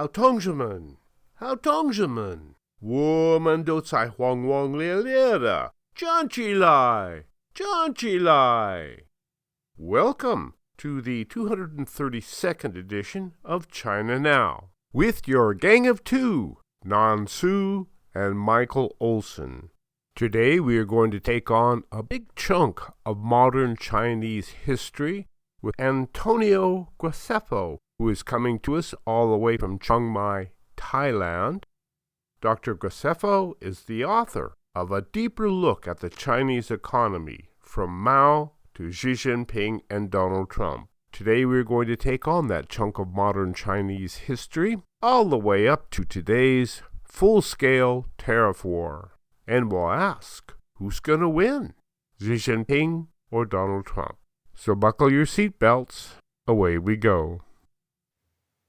好同志们，好同志们，我们都在轰轰烈烈的站起来，站起来。Welcome to the 232nd edition of China Now, with your gang of two, Nan Su and Michael Olson. Today we are going to take on a big chunk of modern Chinese history with Antonio Graceffo, who is coming to us all the way from Chiang Mai, Thailand. Dr. Graceffo is the author of A Deeper Look at the Chinese Economy, from Mao to Xi Jinping and Donald Trump. Today we're going to take on that chunk of modern Chinese history, all the way up to today's full-scale tariff war. And we'll ask, who's going to win, Xi Jinping or Donald Trump? So buckle your seatbelts. Away we go.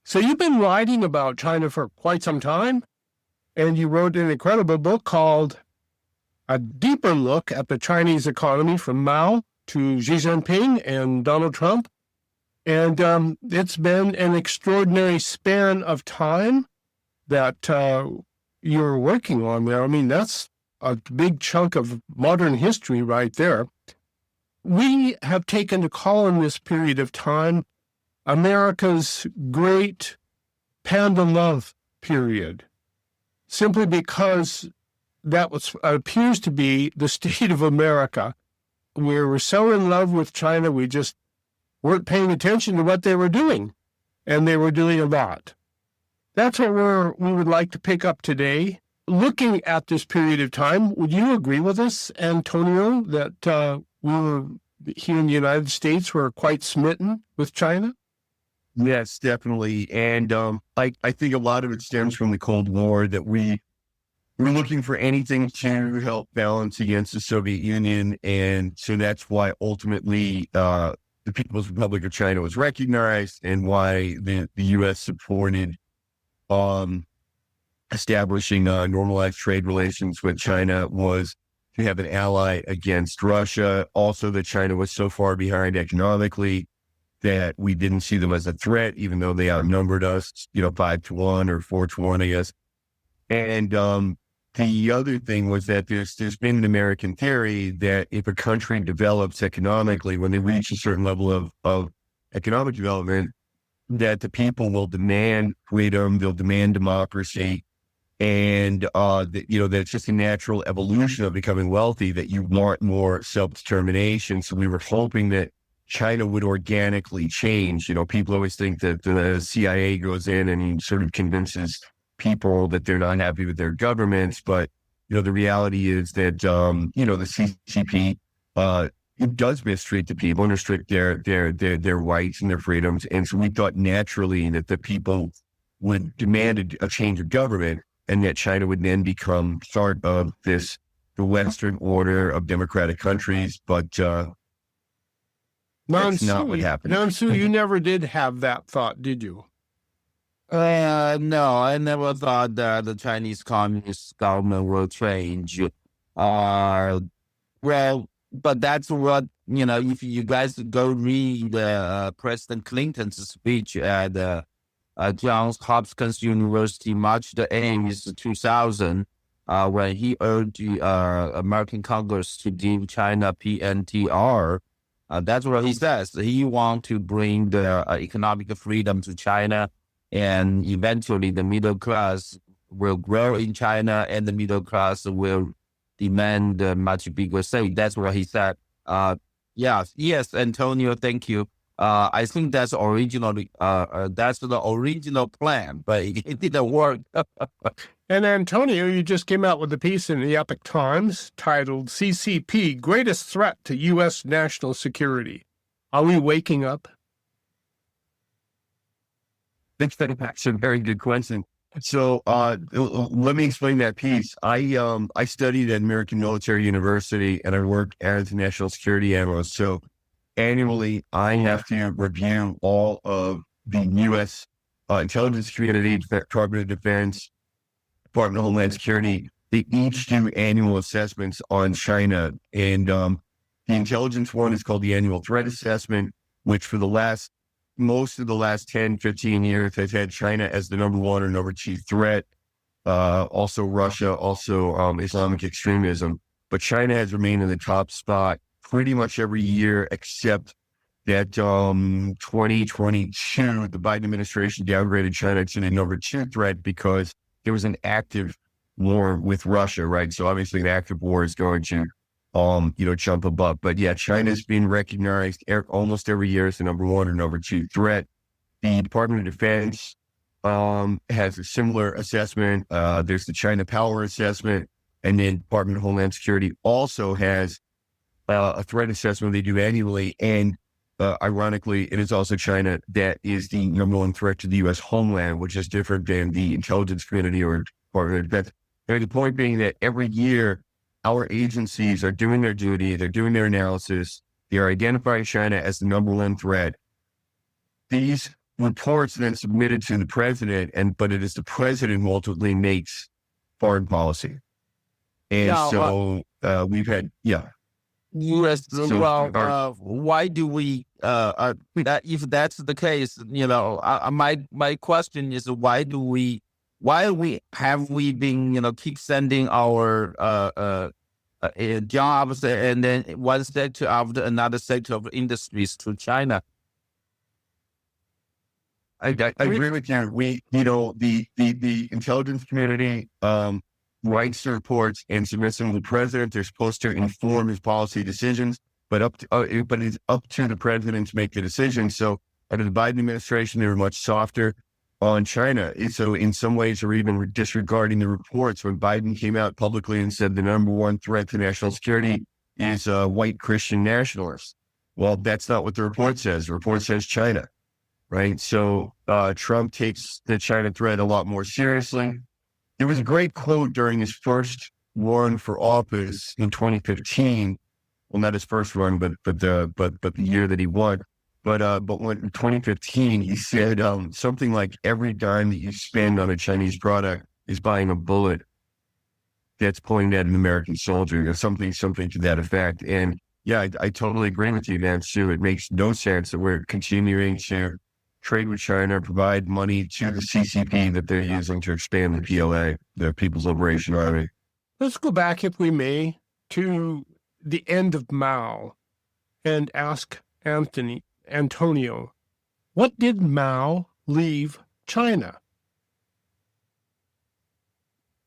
So you've been writing about China for quite some time, and you wrote an incredible book called A Deeper Look at the Chinese Economy, from Mao to Xi Jinping and Donald Trump. And it's been an extraordinary span of time that you're working on there. I mean, that's a big chunk of modern history right there. We have taken to call in this period of time America's great Panda Love period, simply because that appears to be the state of America. We were so in love with China, we just weren't paying attention to what they were doing, and they were doing a lot. That's what we would like to pick up today. Looking at this period of time, would you agree with us, Antonio, that we were here in the United States were quite smitten with China? Yes, definitely. And I think a lot of it stems from the Cold War, that we were looking for anything to help balance against the Soviet Union. And so that's why ultimately the People's Republic of China was recognized, and why the U.S. supported establishing normalized trade relations with China, was to have an ally against Russia. Also, that China was so far behind economically that we didn't see them as a threat, even though they outnumbered us, 5-1 or 4-1, I guess. And the other thing was that there's been an American theory that if a country develops economically, when they reach a certain level of economic development, that the people will demand freedom, they'll demand democracy, and that it's just a natural evolution of becoming wealthy, that you want more self-determination. So we were hoping that China would organically change. People always think that the CIA goes in and sort of convinces people that they're not happy with their governments. But, the reality is that, the CCP, it does mistreat the people and restrict their rights and their freedoms. And so we thought naturally that the people would demand a change of government, and that China would then become part of the Western order of democratic countries. But, that's not what happened. Nansu, you never did have that thought, did you? No, I never thought that the Chinese Communist government will change. But that's what, if you guys go read President Clinton's speech at Johns Hopkins University, March the 8th, 2000, when he urged American Congress to give China PNTR. That's what he says. He wants to bring the economic freedom to China, and eventually the middle class will grow in China, and the middle class will demand a much bigger say. That's what he said. Yes, Antonio, thank you. I think that's originally that's the original plan, but it didn't work. And Antonio, you just came out with a piece in the Epoch Times titled "CCP: Greatest Threat to U.S. National Security." Are we waking up? That's a very good question. So let me explain that piece. I studied at American Military University, and I work as a national security analyst. So annually, I have to review all of the U.S. intelligence community, Department of Defense, Department of Homeland Security. They each do annual assessments on China. And the intelligence one is called the Annual Threat Assessment, which for the last most of the last 10, 15 years has had China as the number one or number two threat. Also Russia, also Islamic extremism. But China has remained in the top spot pretty much every year, except that 2022, the Biden administration downgraded China to the number two threat because there was an active war with Russia, right? So obviously an active war is going to, jump above. But yeah, China's been recognized almost every year as the number one or number two threat. The Department of Defense has a similar assessment. There's the China Power Assessment, and then Department of Homeland Security also has a threat assessment they do annually. And ironically, it is also China that is the number one threat to the U.S. homeland, which is different than the intelligence community or Department of Defense. And the point being that every year, our agencies are doing their duty, they're doing their analysis, they are identifying China as the number one threat. These reports then submitted to the president, but it is the president who ultimately makes foreign policy. And we've had, Yes, So, why do we? If that's the case, my question is, have we been, keep sending our jobs and then one sector after another sector of industries to China? I agree with you. The intelligence community writes the reports and submits them to the president. They're supposed to inform his policy decisions, but it's up to the president to make the decision. So under the Biden administration, they were much softer on China. So in some ways, they're even disregarding the reports. When Biden came out publicly and said the number one threat to national security is white Christian nationalists. Well, that's not what the report says. The report says China, right? So Trump takes the China threat a lot more seriously. There was a great quote during his first run for office in 2015. Well, not his first run, but the year that he won. But when in 2015, he said something like every dime that you spend on a Chinese product is buying a bullet that's pointed at an American soldier, or something to that effect. And yeah, I totally agree with you, man, Sue. It makes no sense that we're continuing to trade with China, provide money to the CCP that they're using to expand the PLA, the People's Liberation Army. Let's go back, if we may, to the end of Mao and ask Antonio, what did Mao leave China?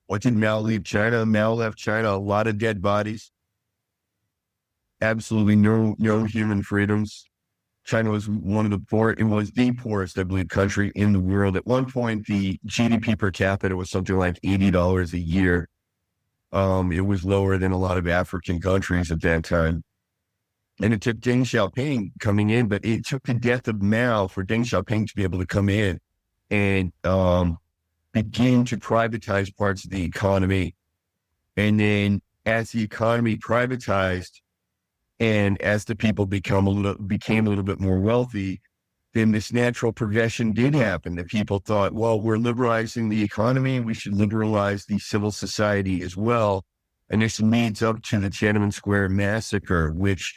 What did Mao leave China? Mao left China a lot of dead bodies. Absolutely no human freedoms. China was the poorest, I believe, country in the world. At one point, the GDP per capita was something like $80 a year. It was lower than a lot of African countries at that time. And it took Deng Xiaoping coming in, but it took the death of Mao for Deng Xiaoping to be able to come in and begin to privatize parts of the economy. And then as the economy privatized, and as the people became a little bit more wealthy, then this natural progression did happen. That people thought, well, we're liberalizing the economy, we should liberalize the civil society as well. And this leads up to the Tiananmen Square massacre, which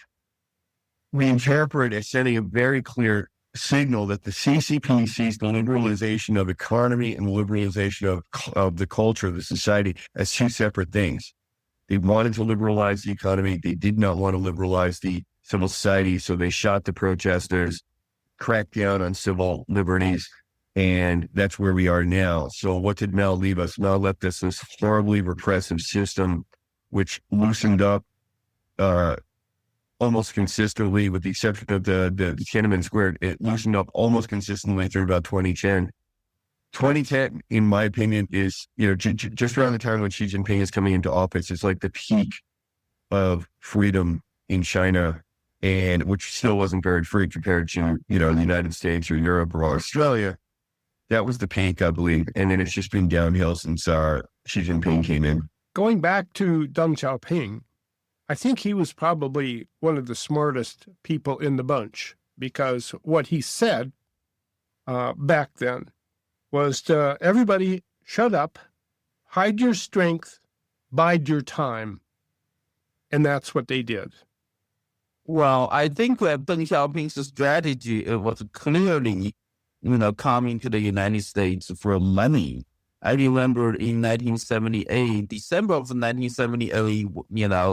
we interpret as sending a very clear signal that the CCP sees the liberalization of economy and the liberalization of the culture of the society as two separate things. They wanted to liberalize the economy. They did not want to liberalize the civil society. So they shot the protesters, cracked down on civil liberties, and that's where we are now. So what did Mao leave us? Mao left us this horribly repressive system, which loosened up almost consistently, with the exception of the Tiananmen Square. It loosened up almost consistently through about 2010. 2010, in my opinion, is, just around the time when Xi Jinping is coming into office, it's like the peak of freedom in China, and which still wasn't very free compared to, the United States or Europe or Australia. That was the peak, I believe. And then it's just been downhill since Xi Jinping came in. Going back to Deng Xiaoping, I think he was probably one of the smartest people in the bunch, because what he said back then was to everybody, shut up, hide your strength, bide your time. And that's what they did. Well, I think that Deng Xiaoping's strategy was clearly, coming to the United States for money. I remember in 1978, December of 1978,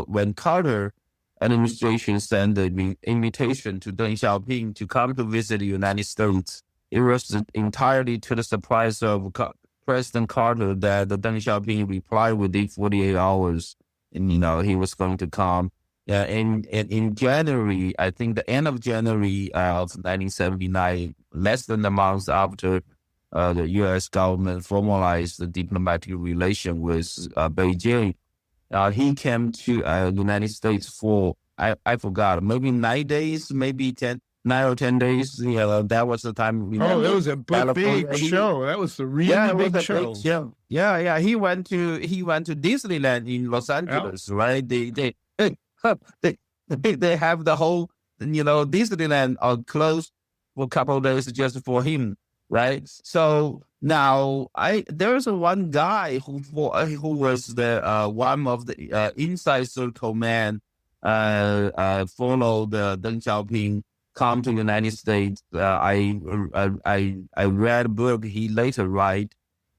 when Carter administration sent an invitation to Deng Xiaoping to come to visit the United States. It was entirely to the surprise of President Carter that the Deng Xiaoping replied within 48 hours, and he was going to come. Yeah, and in January, I think the end of January of 1979, less than a month after the U.S. government formalized the diplomatic relation with Beijing, he came to the United States for, I forgot, maybe 9 days, maybe 9 or 10 days. That was the time. Oh, it was a big show. That was the really big show. Yeah. He went to Disneyland in Los Angeles, right? They have the whole, Disneyland closed for a couple of days just for him, right? So now there's one guy who was the one of the inside circle man, followed Deng Xiaoping come to the United States. I read a book he later write,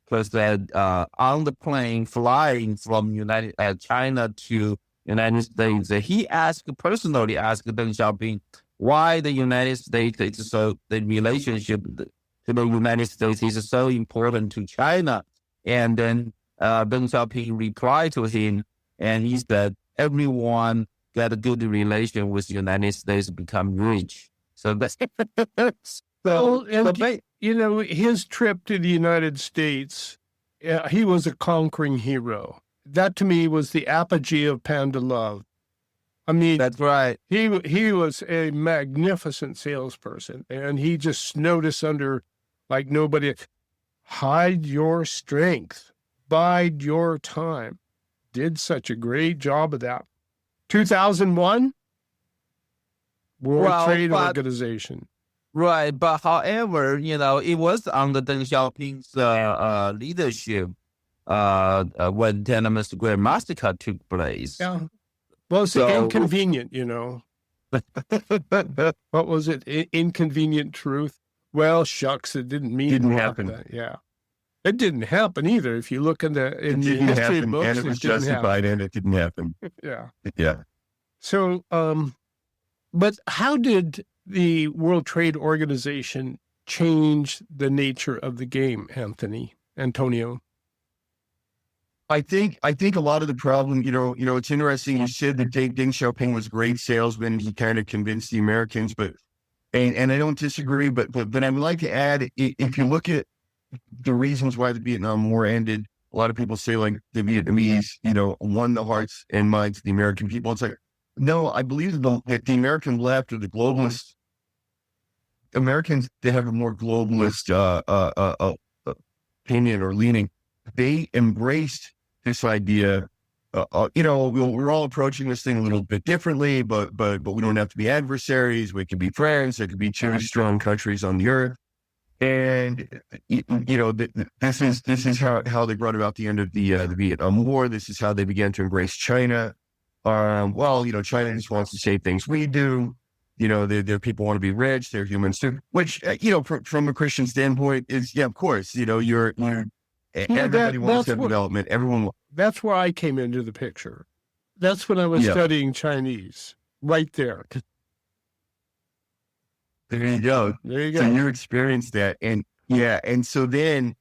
plus that on the plane flying from China to United States, he personally asked Deng Xiaoping why the United States the relationship to the United States is so important to China. And then Deng Xiaoping replied to him, and he said, everyone got a good relation with the United States become rich. So that's his trip to the United States, he was a conquering hero. That to me was the apogee of Panda Love. I mean, that's right. He was a magnificent salesperson, and he just snowed us under like nobody. Hide your strength, bide your time. Did such a great job of that. 2001, World Trade Organization. Right, but however, it was under Deng Xiaoping's leadership when Tiananmen Square massacre took place. Yeah. Well, it's inconvenient, What was it? Inconvenient truth? Well, shucks, it didn't happen. That. Yeah. It didn't happen either. If you look in the history books, and it was justified, and it didn't happen. Yeah. Yeah. So, but how did the World Trade Organization change the nature of the game, Antonio? I think a lot of the problem, it's interesting. You said that Deng Xiaoping was a great salesman. He kind of convinced the Americans, and I don't disagree, but I would like to add, if you look at the reasons why the Vietnam War ended, a lot of people say like the Vietnamese, won the hearts and minds of the American people. It's like, no, I believe that the American left or the globalists, Americans, they have a more globalist opinion or leaning. They embraced this idea. We're all approaching this thing a little bit differently, but we don't have to be adversaries. We can be friends. There could be two strong countries on the earth. And this is how they brought about the end of the Vietnam War. This is how they began to embrace China. China just wants the same things we do. Their people want to be rich. They're humans too. Which from a Christian standpoint is of course. Everybody wants to have development. That's where I came into the picture. That's when I was studying Chinese. Right there. There you go. So you experienced that, and so then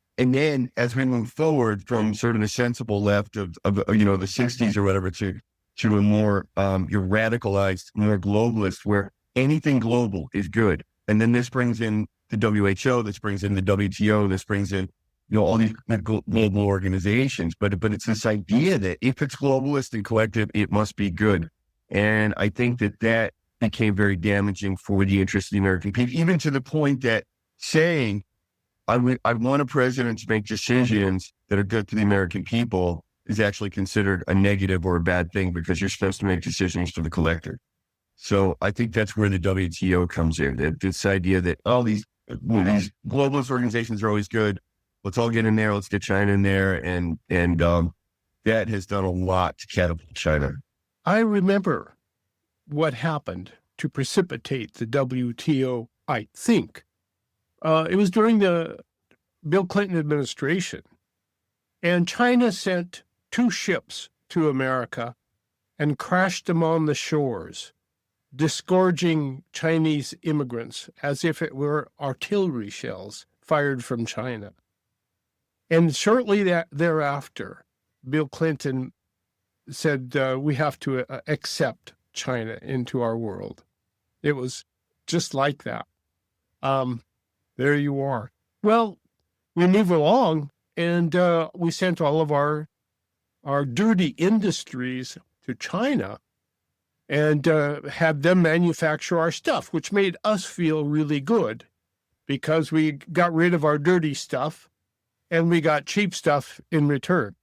as we move forward from sort of the sensible left of the 60s or whatever to a more you're radicalized, more globalist, where anything global is good, and then this brings in the WHO, this brings in the WTO, this brings in all these global organizations, but it's this idea that if it's globalist and collective, it must be good, and I think that became very damaging for the interest of the American people, even to the point that saying, I want a president to make decisions that are good to the American people is actually considered a negative or a bad thing because you're supposed to make decisions for the collector. So I think that's where the WTO comes in. This idea that these globalist organizations are always good. Let's all get in there. Let's get China in there. And that has done a lot to catapult China. I remember what happened to precipitate the WTO, I think. It was during the Bill Clinton administration, and China sent 2 ships to America and crashed them on the shores, disgorging Chinese immigrants as if it were artillery shells fired from China. And shortly thereafter, Bill Clinton said, we have to accept China into our world. It was just like that. There you are. Well, we move along, and we sent all of our dirty industries to China and had them manufacture our stuff, which made us feel really good because we got rid of our dirty stuff and we got cheap stuff in return.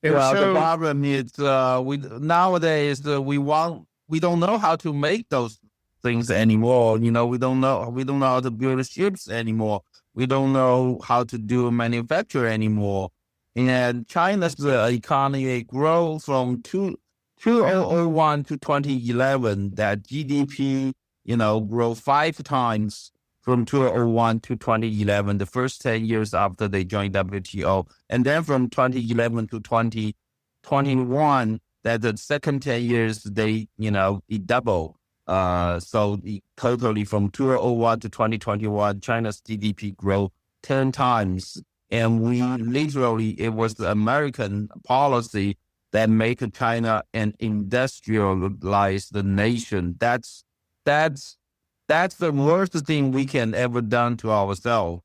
And Well, so, the problem is nowadays we don't know how to make those things anymore. We don't know how to build ships anymore. We don't know how to do manufacture anymore. And China's economy grew from 2001 to 2011. That GDP, grew 5 times from 2001 to 2011, the first 10 years after they joined WTO. And then from 2011 to 2021, that the second 10 years, it doubled. So totally from 2001 to 2021, China's GDP grew 10 times. And it was the American policy that made China an industrialized nation. That's the worst thing we can ever done to ourselves.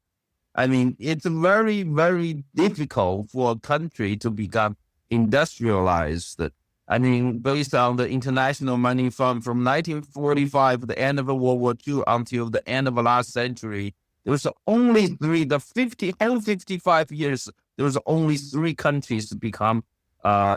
I mean, it's very, very difficult for a country to become industrialized. I mean, based on the International Money Fund from 1945, the end of World War II, until the end of the last century, there was only 55 years, there was only 3 countries to become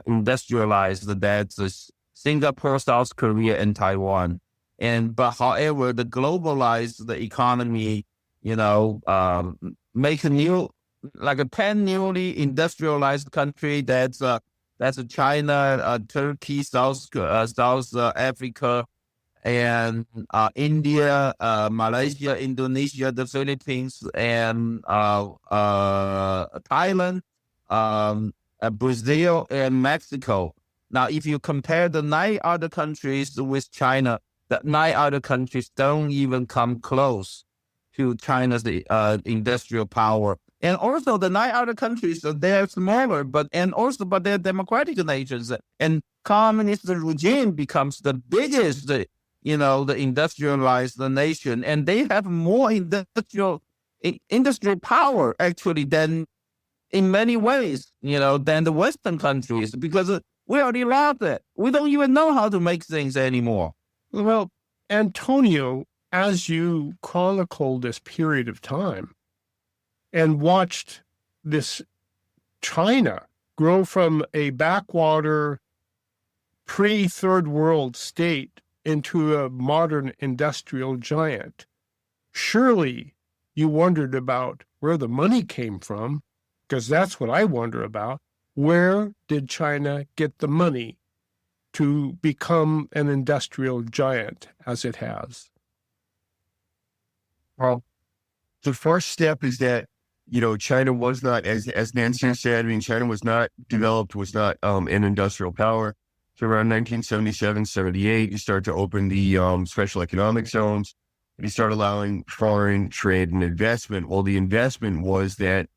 industrialized. That's Singapore, South Korea, and Taiwan. But however, the globalized economy, make a 10 newly industrialized country. That's China, Turkey, South Africa, and India, Malaysia, Indonesia, the Philippines, and Thailand, Brazil, and Mexico. Now, if you compare the 9 other countries with China, the 9 other countries don't even come close to China's industrial power. And also the 9 other countries, they're smaller, but they're democratic nations. And communist regime becomes the biggest, the industrialized nation. And they have more industry power, actually, than in many ways, than the Western countries, because we already lost it. We don't even know how to make things anymore. well, Antonio, as you chronicled this period of time and watched this China grow from a backwater pre-third world state into a modern industrial giant, surely you wondered about where the money came from, because that's what I wonder about. Where did China get the money to become an industrial giant as it has? Well, the first step is that, China was not, as Nancy said, China was not developed, was not an industrial power. So around 1977, 78, you start to open the special economic zones, and you start allowing foreign trade and investment. Well, the investment was that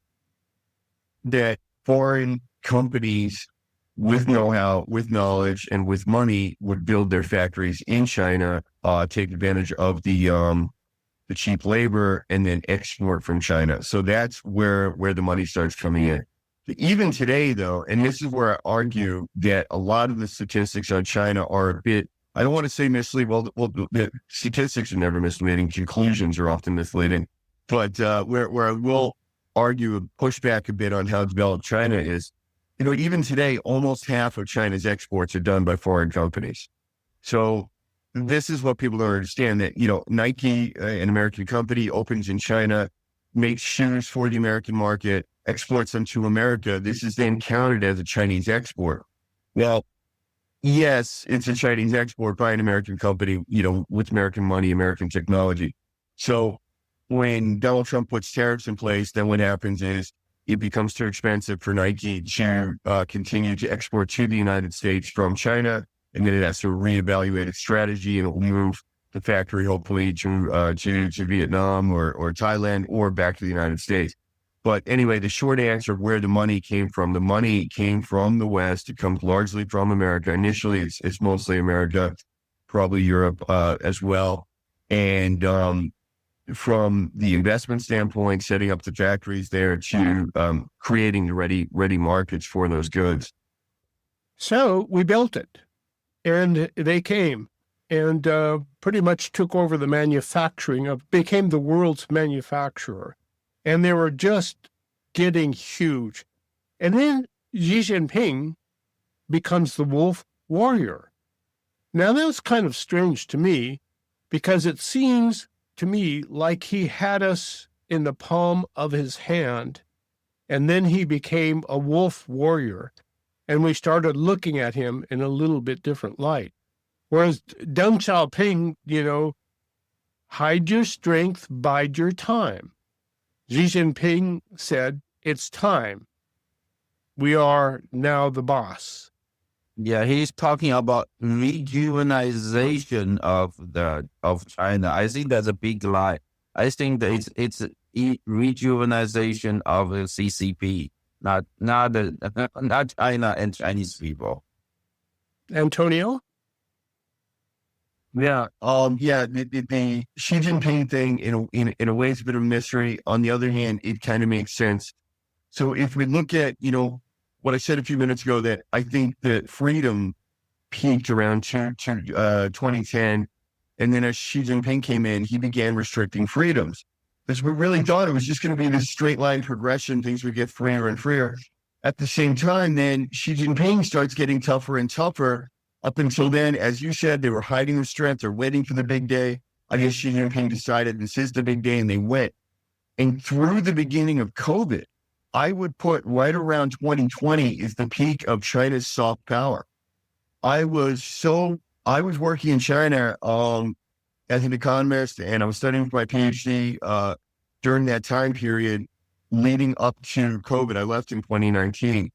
foreign companies with know-how, with knowledge, and with money would build their factories in China, take advantage of the cheap labor, and then export from China. So that's where the money starts coming in. Even today, though, and this is where I argue that a lot of the statistics on China are a bit, I don't want to say misleading. Well, the statistics are never misleading. Conclusions are often misleading. But where I will argue, push back a bit on how developed China is, even today, almost half of China's exports are done by foreign companies. So this is what people don't understand, that, Nike, an American company, opens in China, makes shoes for the American market, exports them to America. This is then counted as a Chinese export. Well, Yes, it's a Chinese export by an American company, with American money, American technology. So when Donald Trump puts tariffs in place, then what happens is it becomes too expensive for Nike to continue to export to the United States from China, and then it has to reevaluate its strategy, and it will move the factory hopefully to Vietnam or Thailand or back to the United States. But anyway, the short answer of where the money came from, the money came from the West. It comes largely from America. Initially, it's mostly America, probably Europe as well. And from the investment standpoint, setting up the factories there to creating the ready markets for those goods. So we built it, and they came and pretty much took over the manufacturing became the world's manufacturer. And they were just getting huge. And then Xi Jinping becomes the wolf warrior. Now, that was kind of strange to me because it seems to me like he had us in the palm of his hand, and then he became a wolf warrior, and we started looking at him in a little bit different light. Whereas Deng Xiaoping, hide your strength, bide your time. Xi Jinping said, it's time. We are now the boss. Yeah, he's talking about rejuvenization of China. I think that's a big lie. I think that it's rejuvenization of the CCP, not China and Chinese people. Antonio? Yeah. The Xi Jinping thing in a way is a bit of a mystery. On the other hand, it kind of makes sense. So if we look at, what I said a few minutes ago, that I think that freedom peaked around 2010. And then as Xi Jinping came in, he began restricting freedoms. Because we really thought it was just going to be this straight line progression, things would get freer and freer. At the same time, then Xi Jinping starts getting tougher and tougher. Up until then, as you said, they were hiding their strength. They're waiting for the big day. I guess Xi Jinping decided this is the big day, and they went. And through the beginning of COVID, I would put right around 2020 is the peak of China's soft power. I was working in China as an economist, and I was studying for my PhD during that time period leading up to COVID. I left in 2019.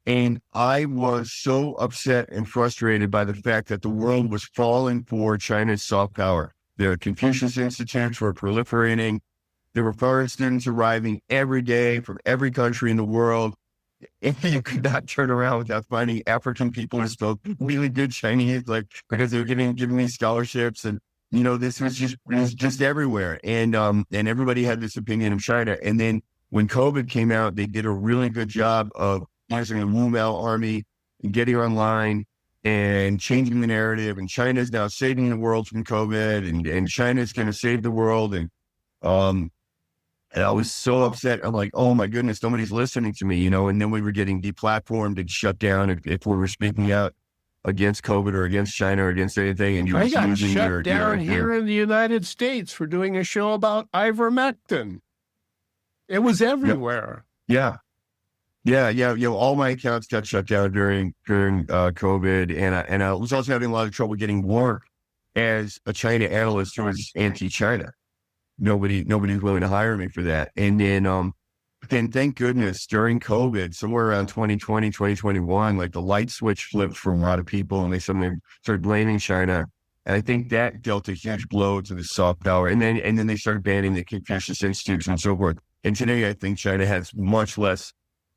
And I was so upset and frustrated by the fact that the world was falling for China's soft power. The Confucius Institutes were proliferating. There were foreign students arriving every day from every country in the world. And you could not turn around without finding African people who spoke really good Chinese, because they were giving me scholarships. And, this was just everywhere. And everybody had this opinion of China. And then when COVID came out, they did a really good job of using a Wu Mao army and getting online and changing the narrative. And China's now saving the world from COVID, and China's going to save the world. And I was so upset. I'm like, oh my goodness, nobody's listening to me, and then we were getting deplatformed and shut down if we were speaking out against COVID or against China or against anything. And I got shut down here in the United States for doing a show about ivermectin. It was everywhere. Yeah. All my accounts got shut down during COVID, and I was also having a lot of trouble getting work as a China analyst who was anti-China. Nobody's willing to hire me for that. And then thank goodness during COVID, somewhere around 2020, 2021, the light switch flipped for a lot of people, and they suddenly started blaming China. And I think that dealt a huge blow to the soft power. And then they started banning the Confucius Institutes and so forth. And today I think China has much less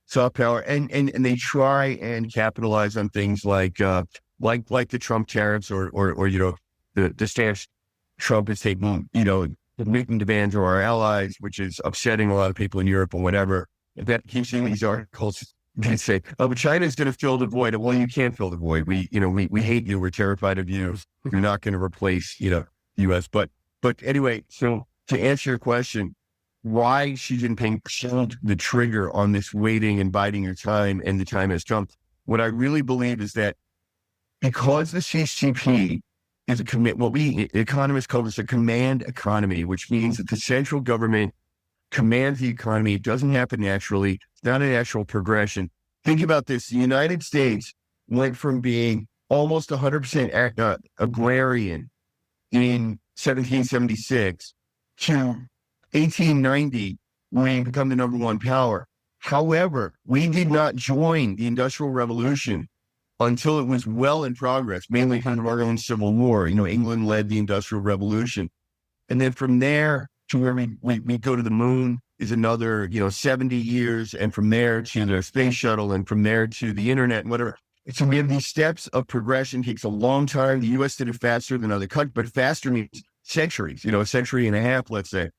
soft power, and they try and capitalize on things like the Trump tariffs or the stance Trump is taking, making demands on our allies, which is upsetting a lot of people in Europe and whatever. If that keeps seeing these articles, they say, oh, but China's going to fill the void. Well, you can't fill the void. We hate you. We're terrified of you. You're not going to replace, U.S. But anyway, so to answer your question, why Xi Jinping pulled the trigger on this waiting and biding your time, and the time has come. What I really believe is that because the CCP is what we economists call this a command economy, which means that the central government commands the economy. It doesn't happen naturally. It's not a natural progression. Think about this. The United States went from being almost 100% agrarian in 1776 to 1890 when we become the number one power. However, we did not join the Industrial Revolution until it was well in progress, mainly kind of our own Civil War. England led the Industrial Revolution. And then from there to where we go to the moon is another, 70 years. And from there to the space shuttle, and from there to the internet and whatever. So we have these steps of progression. It takes a long time. The U.S. did it faster than other countries, but faster means centuries, a century and a half, let's say.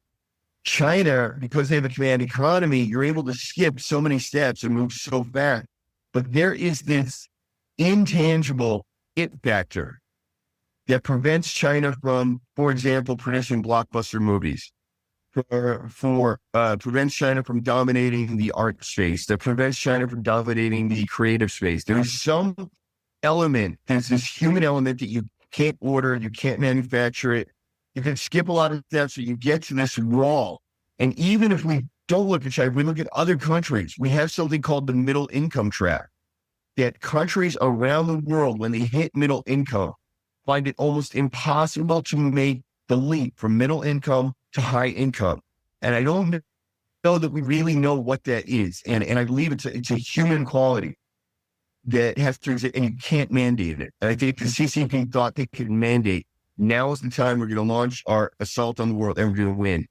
China, because they have a command economy, you're able to skip so many steps and move so fast. But there is this intangible it factor that prevents China from, for example, producing blockbuster movies, prevents China from dominating the art space, that prevents China from dominating the creative space. There's some element, there's this human element that you can't order, you can't manufacture it. You can skip a lot of steps so you get to this wall. And even if we don't look at China, if we look at other countries, we have something called the middle income trap. That countries around the world, when they hit middle income, find it almost impossible to make the leap from middle income to high income. And I don't know that we really know what that is. And I believe it's a human quality that has to exist, and you can't mandate it. And I think the CCP thought they could mandate, now is the time we're going to launch our assault on the world and we're going to win.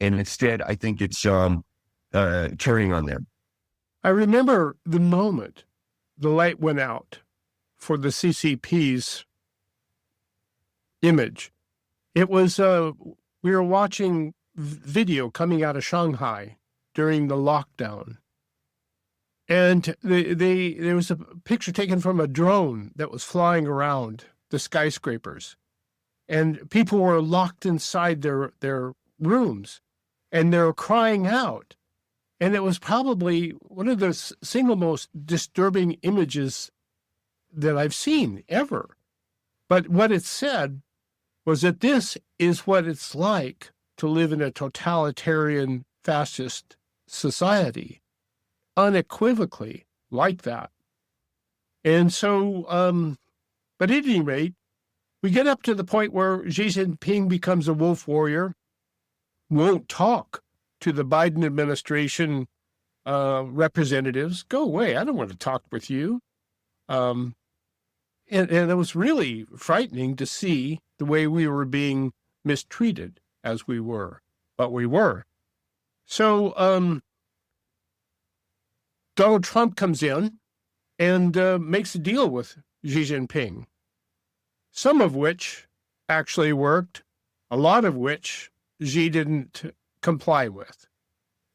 And instead, I think it's turning on them. I remember the moment the light went out for the CCP's image. It was, we were watching video coming out of Shanghai during the lockdown. And there was a picture taken from a drone that was flying around the skyscrapers. And people were locked inside their rooms, and they were crying out. And it was probably one of the single most disturbing images that I've seen ever. But what it said was that this is what it's like to live in a totalitarian fascist society, unequivocally like that. And so, but at any rate, we get up to the point where Xi Jinping becomes a wolf warrior, won't talk to the Biden administration representatives. Go away. I don't want to talk with you. And it was really frightening to see the way we were being mistreated as we were. But we were. So Donald Trump comes in and makes a deal with Xi Jinping, some of which actually worked, a lot of which Xi didn't comply with.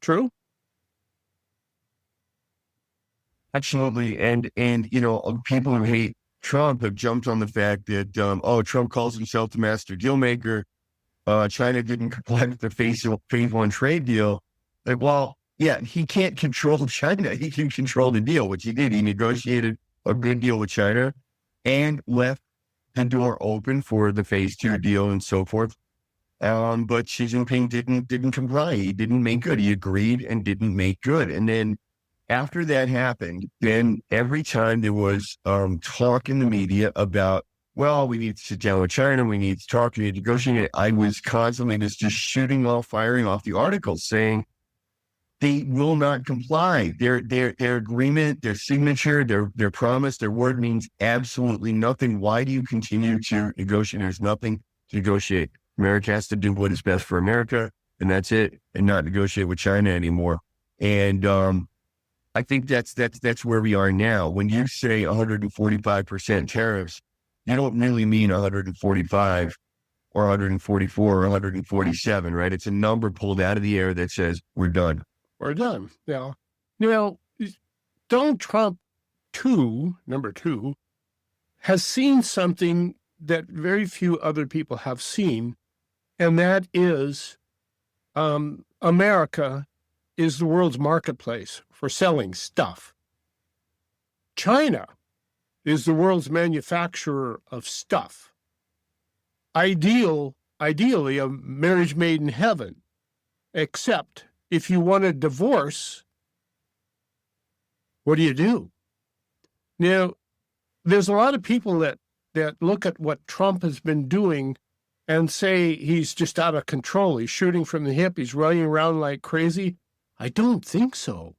True? Absolutely. And people who hate Trump have jumped on the fact that, Trump calls himself the master deal maker. China didn't comply with the phase one trade deal. Like, well, yeah, he can't control China. He can control the deal, which he did. He negotiated a good deal with China and left the door open for the phase two deal and so forth. But Xi Jinping didn't comply. He didn't make good. He agreed and didn't make good. And then after that happened, then every time there was talk in the media about, well, we need to sit down with China, we need to talk, we need to negotiate, I was constantly just firing off the articles saying they will not comply. Their agreement, their signature, their promise, their word means absolutely nothing. Why do you continue to negotiate? There's nothing to negotiate. America has to do what is best for America, and that's it, and not negotiate with China anymore. And I think that's where we are now. When you say 145% tariffs, you don't really mean 145 or 144 or 147, right? It's a number pulled out of the air that says we're done. We're done. Now, Donald Trump, number two, has seen something that very few other people have seen, and that is America is the world's marketplace for selling stuff. China is the world's manufacturer of stuff. Ideally, a marriage made in heaven, except if you want a divorce, what do you do? Now, there's a lot of people that look at what Trump has been doing and say he's just out of control. He's shooting from the hip. He's running around like crazy. I don't think so.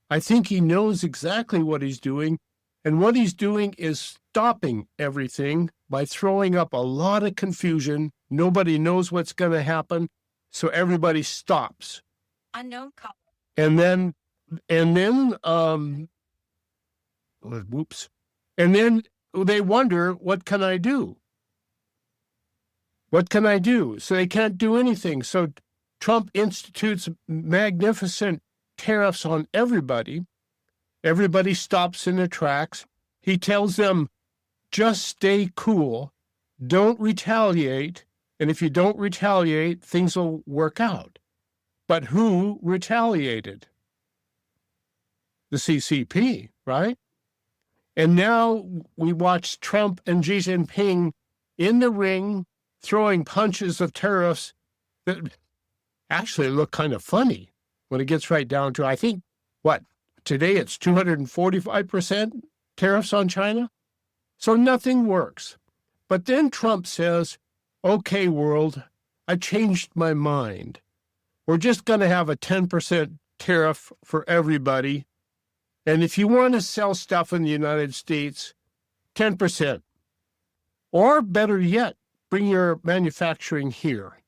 I think he knows exactly what he's doing. And what he's doing is stopping everything by throwing up a lot of confusion. Nobody knows what's going to happen. So everybody stops. Unknown call. And then, whoops. And then they wonder, what can I do? What can I do? So they can't do anything. So Trump institutes magnificent tariffs on everybody. Everybody stops in their tracks. He tells them, just stay cool. Don't retaliate. And if you don't retaliate, things will work out. But who retaliated? The CCP, right? And now we watch Trump and Xi Jinping in the ring throwing punches of tariffs that actually look kind of funny when it gets right down to, I think, today it's 245% tariffs on China? So nothing works. But then Trump says, okay, world, I changed my mind. We're just going to have a 10% tariff for everybody. And if you want to sell stuff in the United States, 10%. Or better yet, bring your manufacturing here.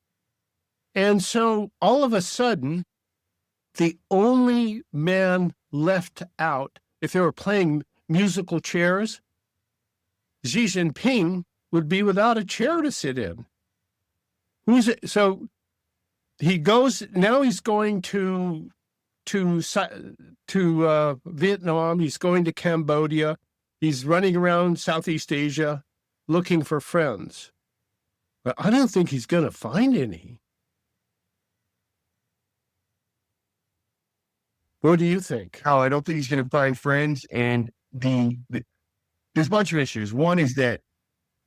And so all of a sudden, the only man left out, if they were playing musical chairs, Xi Jinping would be without a chair to sit in. So he goes, now he's going to Vietnam, he's going to Cambodia, he's running around Southeast Asia looking for friends. But I don't think he's going to find any. What do you think? Oh, I don't think he's going to find friends. And there's a bunch of issues. One is that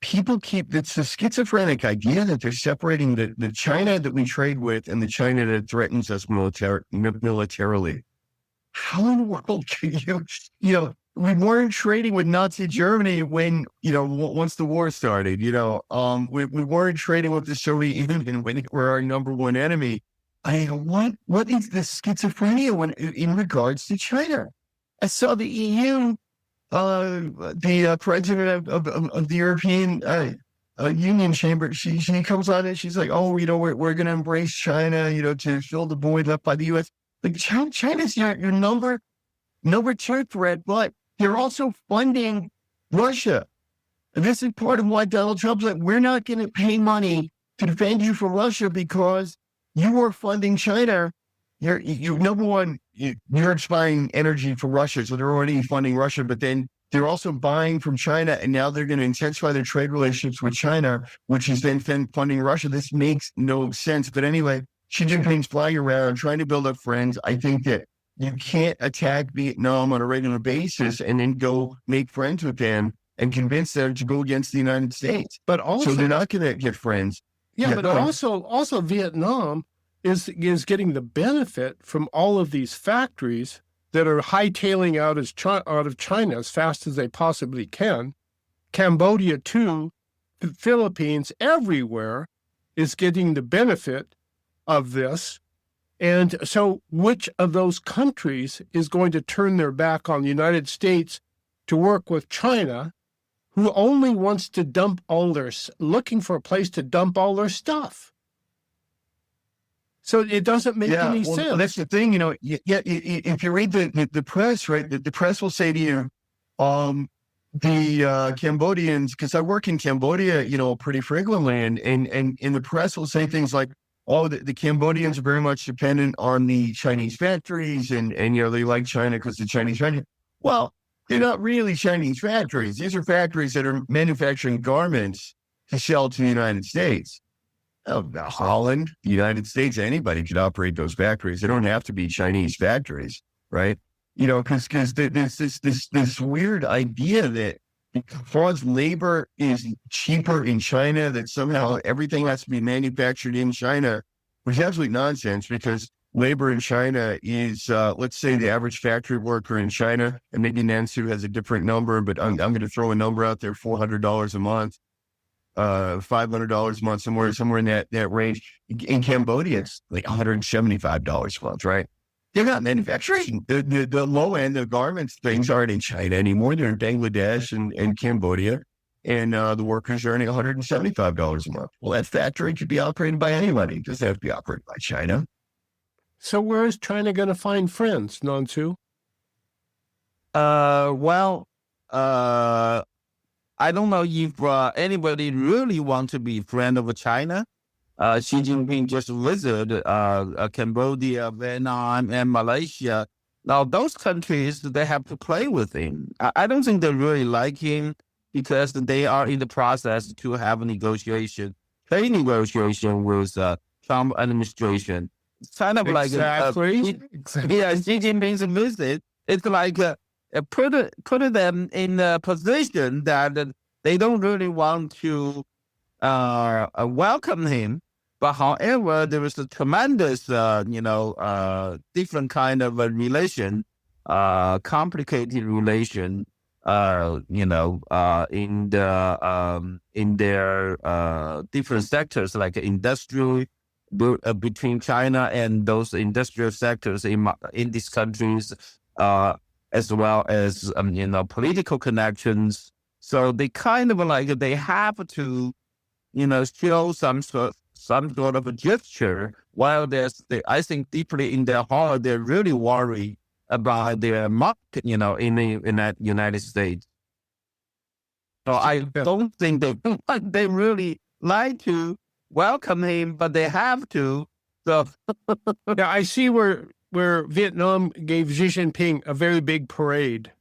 people it's a schizophrenic idea that they're separating the China that we trade with and the China that threatens us militarily. How in the world can we weren't trading with Nazi Germany when, once the war started, we weren't trading with the Soviet Union when they were our number one enemy. What is this schizophrenia in regards to China? I saw the EU, the president of the European Union Chamber. She comes on and she's like, "Oh, we're going to embrace China, to fill the void left by the U.S." Like China's your number two threat, but they're also funding Russia. And this is part of why Donald Trump's like, we're not going to pay money to defend you from Russia because you are funding China. You're number one, you're buying energy for Russia. So they're already funding Russia, but then they're also buying from China. And now they're going to intensify their trade relationships with China, which is then funding Russia. This makes no sense. But anyway, Xi Jinping's flying around trying to build up friends. I think that you can't attack Vietnam on a regular basis and then go make friends with them and convince them to go against the United States. But also, so they're not going to get friends. Yeah, but also Vietnam is getting the benefit from all of these factories that are hightailing out of China as fast as they possibly can. Cambodia too, the Philippines, everywhere is getting the benefit of this. And so which of those countries is going to turn their back on the United States to work with China, who only wants to looking for a place to dump all their stuff? So it doesn't make any sense. That's the thing, if you read the press, right, the press will say to you, the Cambodians, because I work in Cambodia, pretty frequently, and in the press will say things like, oh, the Cambodians are very much dependent on the Chinese factories and they like China because the Chinese factories. Well, they're not really Chinese factories. These are factories that are manufacturing garments to sell to the United States. Holland, the United States, anybody could operate those factories. They don't have to be Chinese factories, right? Because there's this weird idea that because labor is cheaper in China, that somehow everything has to be manufactured in China, which is absolute nonsense because labor in China is, let's say the average factory worker in China, and maybe Nansu has a different number, but I'm going to throw a number out there, $400 a month, $500 a month, somewhere in that range. In Cambodia, it's like $175 a month, right? They're not manufacturing. The low end, the garments things aren't in China anymore. They're in Bangladesh and Cambodia. And the workers are earning $175 a month. Well, that factory could be operated by anybody. It doesn't have to be operated by China. So where is China going to find friends, Nansu? Well, I don't know if anybody really want to be friend of China. Xi Jinping just visited Cambodia, Vietnam, and Malaysia. Now, those countries, they have to play with him. I don't think they really like him because they are in the process to have a trade negotiation with Trump administration. It's kind of Exactly. yeah, Xi Jinping's visit. It's like put them in a position that they don't really want to welcome him. But however, there is a tremendous, different kind of a relation, complicated relation, in their different sectors, like industrial, between China and those industrial sectors in these countries, as well as political connections. So they kind of they have to, show some sort of a gesture, while I think deeply in their heart, they're really worried about their market, in the United States. So I don't think they really like to welcome him, but they have to. So Now, I see where Vietnam gave Xi Jinping a very big parade.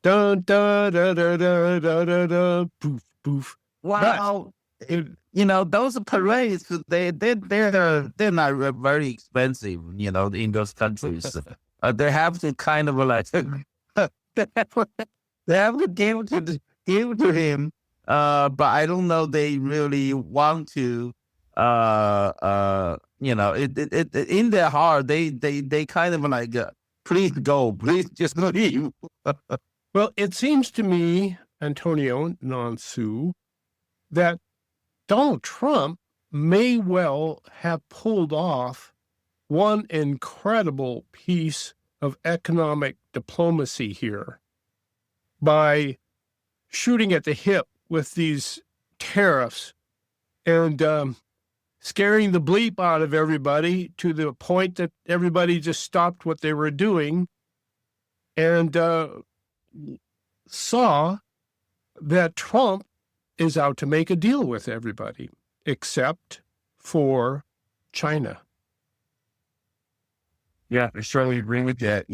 Dun, da, da, da, da, da, da, da, poof, poof. wow. Those parades, they're not very expensive, in those countries. They have to kind of they have to give to him. But I don't know they really want to. In their heart, they kind of please go, please just leave. Well, it seems to me, Antonio Nansu, that Donald Trump may well have pulled off one incredible piece of economic diplomacy here by shooting at the hip with these tariffs and scaring the bleep out of everybody to the point that everybody just stopped what they were doing and saw that Trump is out to make a deal with everybody except for China. Yeah, I strongly agree with that.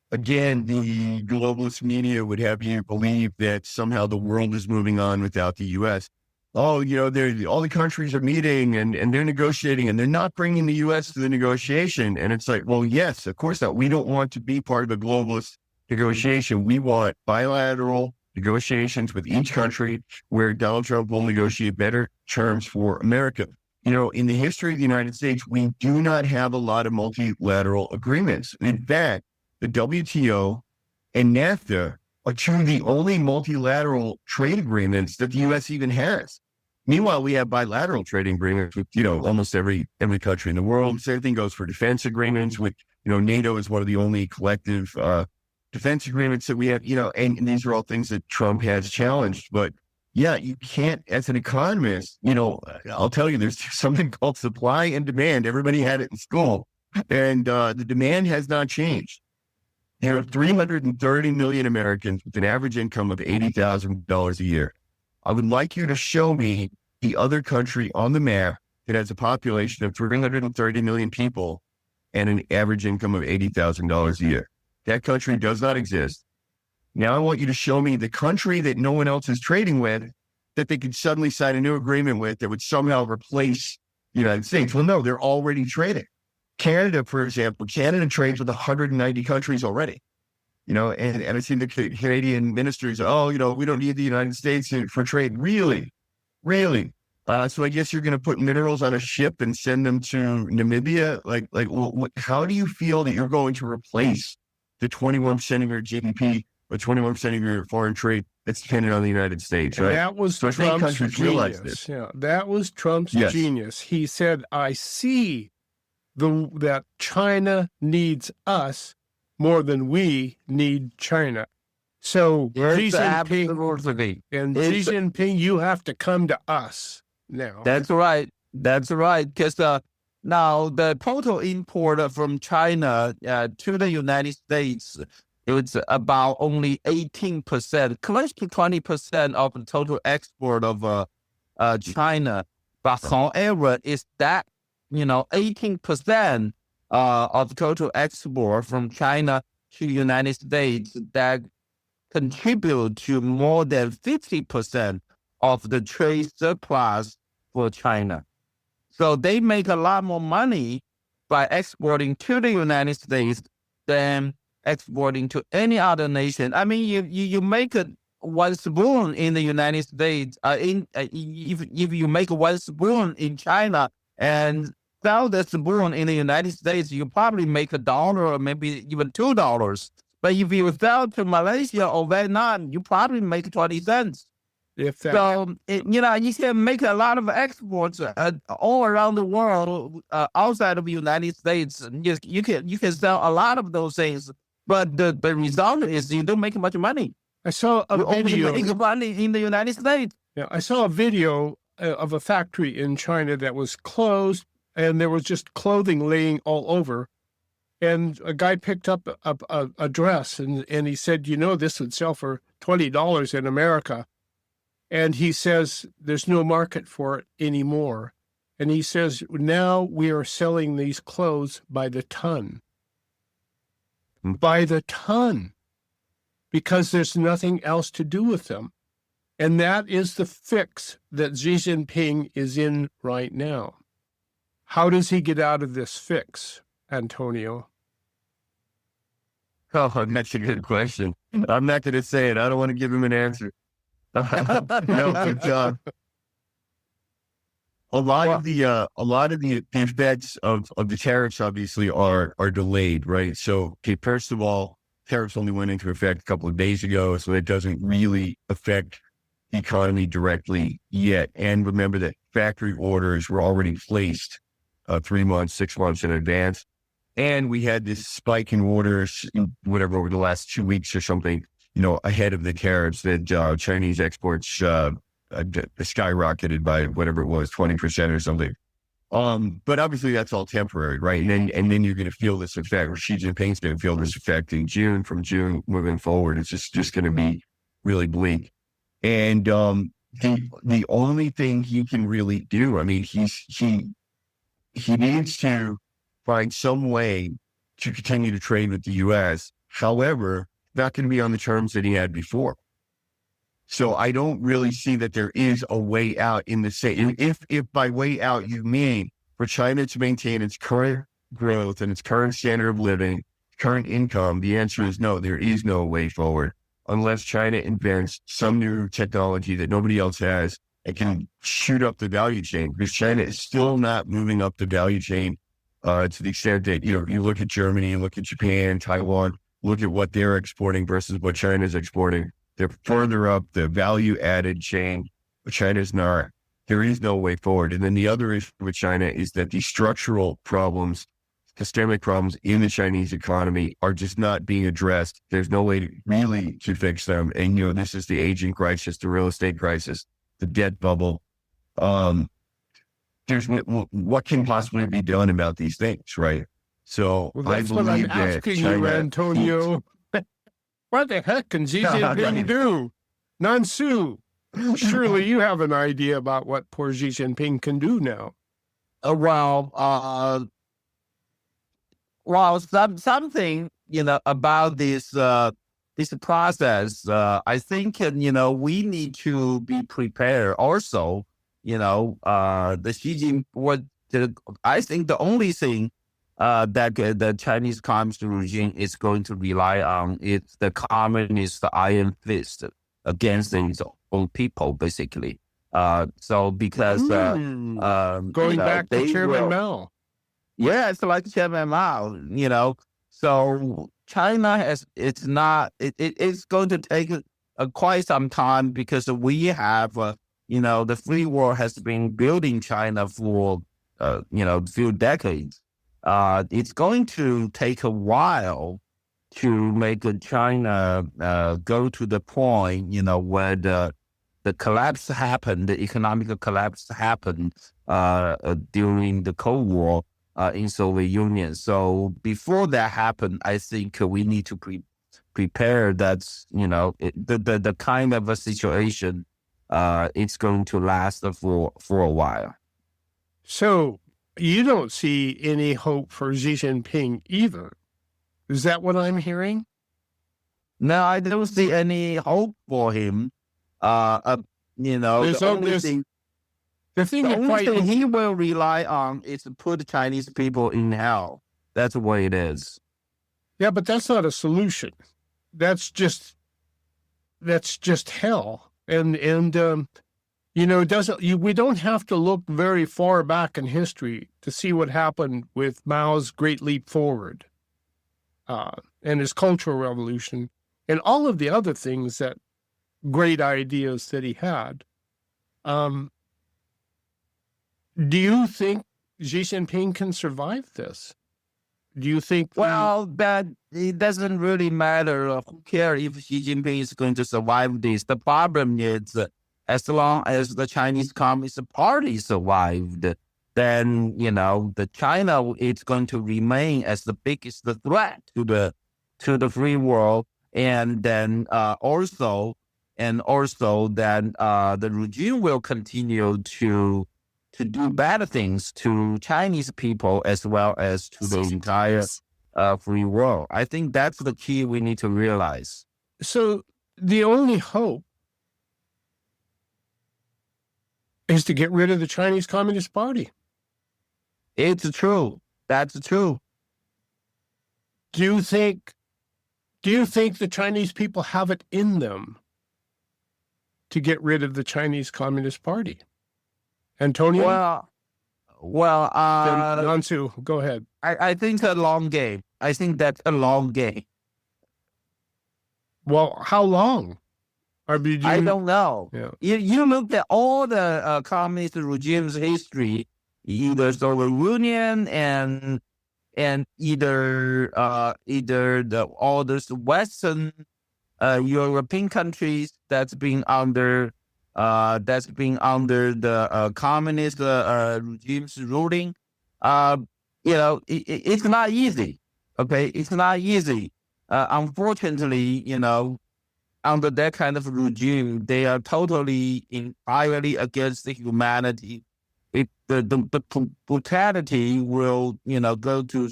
Again, the globalist media would have you believe that somehow the world is moving on without the U.S. Oh, all the countries are meeting and they're negotiating and they're not bringing the U.S. to the negotiation. And it's like, well, yes, of course not. We don't want to be part of a globalist negotiation. We want bilateral negotiations with each country where Donald Trump will negotiate better terms for America. In the history of the United States, we do not have a lot of multilateral agreements. In fact, the WTO and NAFTA are two of the only multilateral trade agreements that the U.S. even has. Meanwhile, we have bilateral trading agreements with, almost every country in the world. Same thing goes for defense agreements with, NATO is one of the only collective defense agreements that we have, and these are all things that Trump has challenged. But yeah, you can't, as an economist, I'll tell you, there's something called supply and demand. Everybody had it in school. And the demand has not changed. There are 330 million Americans with an average income of $80,000 a year. I would like you to show me the other country on the map that has a population of 330 million people and an average income of $80,000 a year. That country does not exist. Now I want you to show me the country that no one else is trading with that they could suddenly sign a new agreement with that would somehow replace the United States. Well, no, they're already trading. Canada, for example, Canada trades with 190 countries already. And I see the Canadian ministers, we don't need the United States for trade. Really? So I guess you're going to put minerals on a ship and send them to Namibia. How do you feel that you're going to replace the 21% of your GDP or 21% of your foreign trade that's dependent on the United States? Right. That was So I think Trump's countries realize genius. this. Yeah, that was Trump's Yes. genius. He said, "I see that China needs us more than we need China." So Xi Jinping Absolutely. and Xi Jinping, you have to come to us now. That's right. That's right. Because now the total import from China to the United States, it's about only 18%, close to 20% of the total export of China. But however, it's that 18% of total export from China to United States that contribute to more than 50% of the trade surplus for China. So they make a lot more money by exporting to the United States than exporting to any other nation. I mean, you make one spoon in the United States, if you make one spoon in China and sell the spoon in the United States, you probably make $1 or maybe even $2. But if you sell to Malaysia or Vietnam, you probably make 20 cents. If that, So, you can make a lot of exports all around the world outside of the United States. You can sell a lot of those things, but the result is you don't make much money. I saw a You only video. make money in the United States. Yeah, I saw a video of a factory in China that was closed, and there was just clothing laying all over. And a guy picked up a dress, and he said, this would sell for $20 in America. And he says, there's no market for it anymore. And he says, now we are selling these clothes by the ton. By the ton. Because there's nothing else to do with them. And that is the fix that Xi Jinping is in right now. How does he get out of this fix, Antonio? Oh, that's a good question. I'm not going to say it. I don't want to give him an answer. No, but a lot of the effects of the tariffs obviously are delayed, right? So, okay, first of all, tariffs only went into effect a couple of days ago, so it doesn't really affect the economy directly yet. And remember that factory orders were already placed 3 months, 6 months in advance. And we had this spike in orders, whatever, over the last 2 weeks or something, ahead of the tariffs that Chinese exports skyrocketed by whatever it was, 20% or something. But obviously that's all temporary, right? And then you're going to feel this effect, or Xi Jinping's going to feel this effect in June. From June moving forward, it's just going to be really bleak. And the only thing he can really do, I mean, he needs to find some way to continue to trade with the U.S. However, not going to be on the terms that he had before. So I don't really see that there is a way out in the same. If by way out you mean for China to maintain its current growth and its current standard of living, current income, the answer is no. There is no way forward unless China invents some new technology that nobody else has and can shoot up the value chain. Because China is still not moving up the value chain to the extent that you look at Germany, you look at Japan, Taiwan. Look at what they're exporting versus what China's exporting. They're further up the value added chain, but China's not. There is no way forward. And then the other issue with China is that the structural problems, systemic problems in the Chinese economy are just not being addressed. There's no way to fix them. And, this is the aging crisis, the real estate crisis, the debt bubble. What can possibly be done about these things, right? So that's I what I'm believe that asking China, you, Antonio. What the heck can Xi Jinping do? Nansu, surely you have an idea about what poor Xi Jinping can do now. Something about this process. I think we need to be prepared. Also, the Xi Jinping. I think the only thing that the Chinese Communist regime is going to rely on is the communist iron fist against its own people, basically. So because Going back to they Chairman will, Mao. yeah, it's like Chairman Mao, So China it's going to take quite some time because we have, the free world has been building China for, few decades. It's going to take a while to make China go to the point, where the collapse happened, the economic collapse happened during the Cold War in Soviet Union. So before that happened, I think we need to prepare that, the kind of a situation it's going to last for a while. So you don't see any hope for Xi Jinping either. Is that what I'm hearing? No, I don't see any hope for him. There's the only thing he will rely on is to put Chinese people in hell. That's the way it is. Yeah, but that's not a solution. That's just hell. And we don't have to look very far back in history to see what happened with Mao's Great Leap Forward, and his Cultural Revolution, and all of the other things great ideas that he had. Do you think Xi Jinping can survive this? Do you think? Well, that it doesn't really matter. Who cares if Xi Jinping is going to survive this? The problem is, as long as the Chinese Communist Party survived, then the China is going to remain as the biggest threat to the free world, and then also then the regime will continue to do bad things to Chinese people as well as to the entire free world. I think that's the key we need to realize. So the only hope is to get rid of the Chinese Communist Party. It's true. That's true. Do you think the Chinese people have it in them to get rid of the Chinese Communist Party? Antonio? Well, Nansu, go ahead. I think it's a long game. I think that's a long game. Well, how long? I don't know. Yeah. You look at all the communist regimes' history, either Soviet Union and either all those Western European countries that's been under the communist regimes ruling. It's not easy. Okay, it's not easy. Unfortunately, under that kind of regime, they are totally entirely against the humanity. The brutality will, go to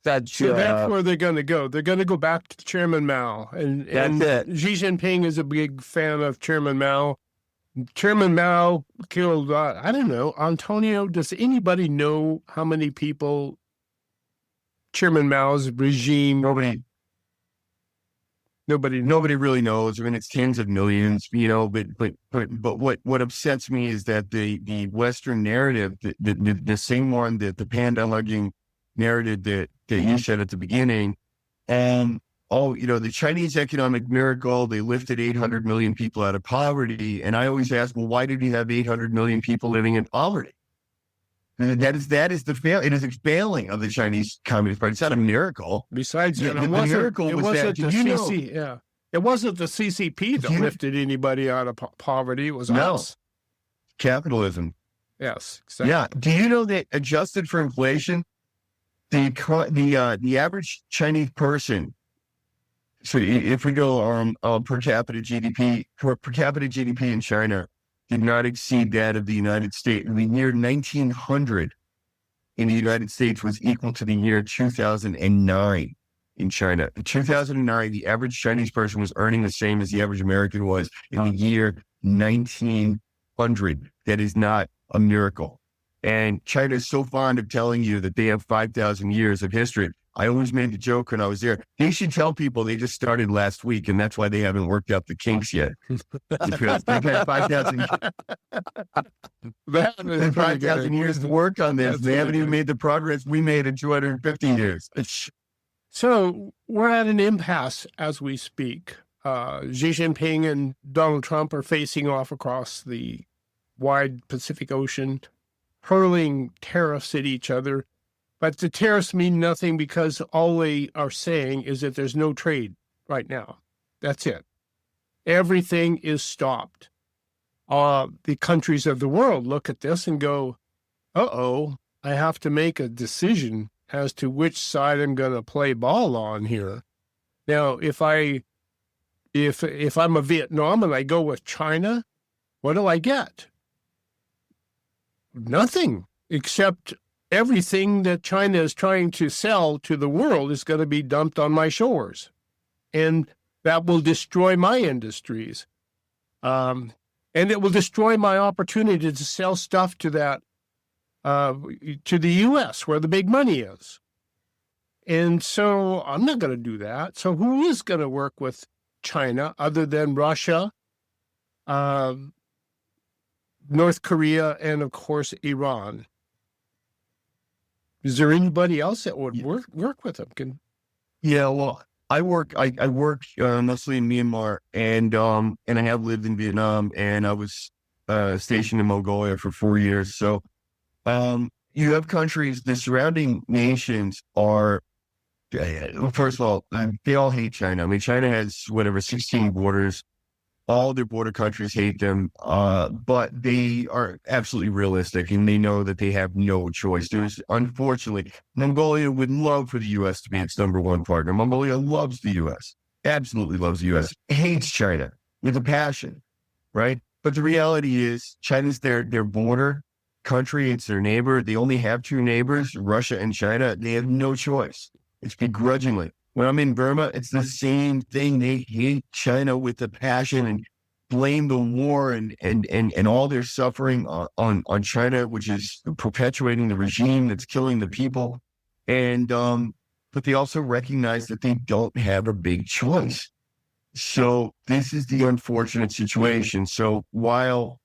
such. So that's where they're going to go. They're going to go back to Chairman Mao, and Xi Jinping is a big fan of Chairman Mao. Chairman Mao killed, I don't know, Antonio, does anybody know how many people Chairman Mao's regime? Nobody really knows. I mean, it's tens of millions, but what upsets me is that the Western narrative, the same one that the panda hugging narrative that you said at the beginning, the Chinese economic miracle, they lifted 800 million people out of poverty. And I always ask, well, why did we have 800 million people living in poverty? And that is the fail. It is a failing of the Chinese Communist Party. It's not a miracle. Besides, the miracle was that it wasn't the CCP that lifted anybody out of poverty. It was us. Capitalism. Yes, exactly. Yeah. Do you know that adjusted for inflation, the average Chinese person, so if we go per capita GDP in China did not exceed that of the United States. The year 1900 in the United States was equal to the year 2009 in China. In 2009, the average Chinese person was earning the same as the average American was in the year 1900. That is not a miracle. And China is so fond of telling you that they have 5,000 years of history. I always made the joke when I was there. They should tell people they just started last week, and that's why they haven't worked out the kinks yet. Because they've had 5,000 years to work on this. They haven't even made the progress we made in 250 years. So we're at an impasse as we speak. Xi Jinping and Donald Trump are facing off across the wide Pacific Ocean, hurling tariffs at each other. But the tariffs mean nothing because all they are saying is that there's no trade right now. That's it. Everything is stopped. The countries of the world look at this and go, uh-oh, I have to make a decision as to which side I'm going to play ball on here. Now, if I'm a Vietnam and I go with China, what do I get? Nothing, except everything that China is trying to sell to the world is going to be dumped on my shores. And that will destroy my industries. And it will destroy my opportunity to sell stuff to that, to the U.S., where the big money is. And so I'm not going to do that. So who is going to work with China other than Russia, North Korea, and of course, Iran? Is there anybody else that would work with them? Yeah, well, I work mostly in Myanmar, and I have lived in Vietnam, and I was stationed in Mongolia for 4 years. So you have countries, the surrounding nations are, first of all, they all hate China. I mean, China has 16 borders. All their border countries hate them, but they are absolutely realistic, and they know that they have no choice. Unfortunately, Mongolia would love for the U.S. to be its number one partner. Mongolia loves the U.S., absolutely loves the U.S., hates China with a passion, right? But the reality is China's their border country. It's their neighbor. They only have two neighbors, Russia and China. They have no choice. It's begrudgingly. When I'm in Burma, it's the same thing. They hate China with a passion and blame the war and all their suffering on China, which is perpetuating the regime that's killing the people. And but they also recognize that they don't have a big choice. So this is the unfortunate situation. So while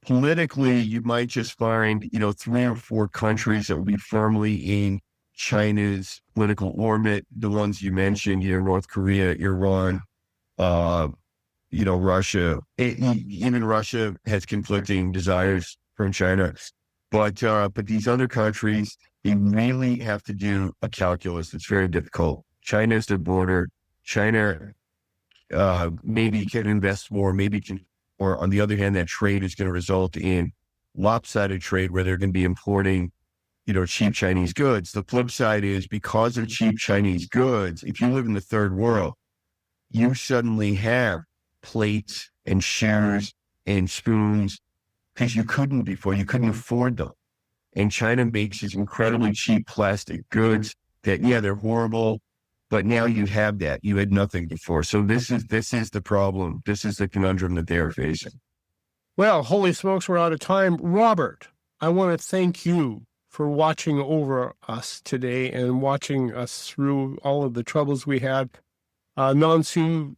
politically you might just find, 3 or 4 countries that will be firmly in China's political orbit, the ones you mentioned, North Korea, Iran, Russia. Even Russia has conflicting desires from China, but these other countries, they really have to do a calculus. It's very difficult. China is the border. China maybe can invest more, or on the other hand, that trade is going to result in lopsided trade where they're going to be importing cheap Chinese goods. The flip side is, because of cheap Chinese goods, if you live in the third world, you suddenly have plates and shares and spoons because you couldn't before. You couldn't afford them. And China makes these incredibly cheap plastic goods that, they're horrible, but now you have that. You had nothing before. So this is the problem. This is the conundrum that they are facing. Well, holy smokes, we're out of time. Robert, I want to thank you for watching over us today and watching us through all of the troubles we had. Nansu,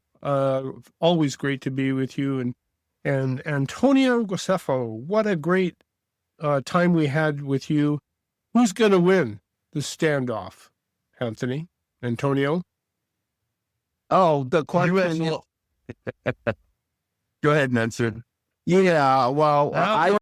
always great to be with you. And Antonio Graceffo, what a great time we had with you. Who's going to win the standoff, Anthony? Antonio? Oh, the question. Go ahead, Nansu. Yeah, well, I